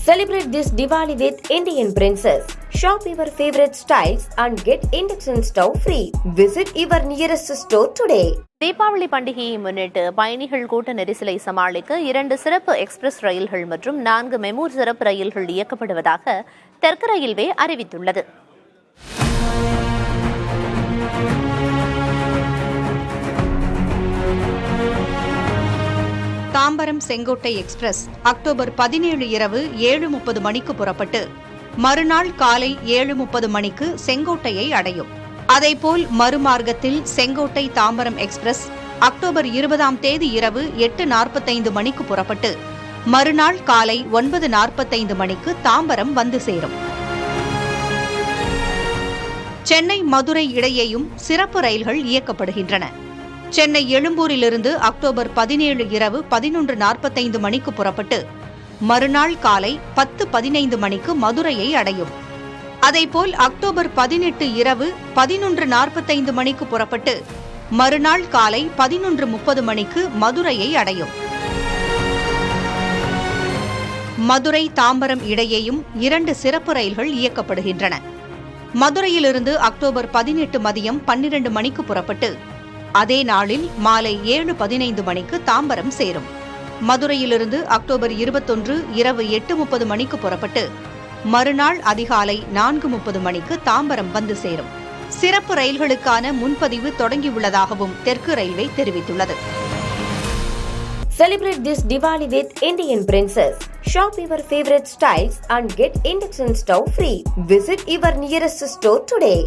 Celebrate this Diwali with Indian Princess. Shop your favorite styles and get induction stove free. Visit your nearest store today. Deepavali பண்டிகையை முன்னிட்டு பயணிகள் கூட்ட நெரிசலை சமாளிக்க 2 சிறப்பு எக்ஸ்பிரஸ் ரயில்கள் மற்றும் 4 மெமு சிறப்பு ரயில்கள் இயக்கப்படுவதாக தெற்கு ரயில்வே அறிவித்துள்ளது. தாம்பரம் செங்கோட்டை எக்ஸ்பிரஸ் அக்டோபர் 17 இரவு 7:30 மணிக்கு புறப்பட்டு மறுநாள் காலை 7:30 மணிக்கு செங்கோட்டையை அடையும். அதேபோல் மறுமார்க்கத்தில் செங்கோட்டை தாம்பரம் எக்ஸ்பிரஸ் அக்டோபர் 20ஆம் தேதி இரவு 8:45 மணிக்கு புறப்பட்டு மறுநாள் காலை 9:45 மணிக்கு தாம்பரம் வந்து சேரும். சென்னை மதுரை இடையேயும் சிறப்பு ரயில்கள் இயக்கப்படுகின்றன. சென்னை எழும்பூரிலிருந்து அக்டோபர் 17 இரவு 11:45 மணிக்கு புறப்பட்டு மறுநாள் காலை 10:15 மணிக்கு மதுரையை அடையும். அதேபோல் அக்டோபர் 18 இரவு 11:45 மணிக்கு புறப்பட்டு மறுநாள் காலை 11:30 மணிக்கு மதுரையை அடையும். மதுரை தாம்பரம் இடையேயும் 2 சிறப்பு ரயில்கள் இயக்கப்படுகின்றன. மதுரையிலிருந்து அக்டோபர் 18 மதியம் 12 மணிக்கு புறப்பட்டு அதே நாளில் மாலை 7:15 மணிக்கு தாம்பரம் சேரும். மதுரையிலிருந்து அக்டோபர் 21 இரவு 8:30 மணிக்கு புறப்பட்டு மறுநாள் அதிகாலை 4:30 மணிக்கு தாம்பரம் வந்து சேரும். சிறப்பு ரயில்களுக்கான முன்பதிவு தொடங்கியுள்ளதாகவும் தெற்கு ரயில்வே தெரிவித்துள்ளது. Celebrate this Diwali with Indian Princess. Shop your favorite styles and get induction stove free. Visit your nearest store today.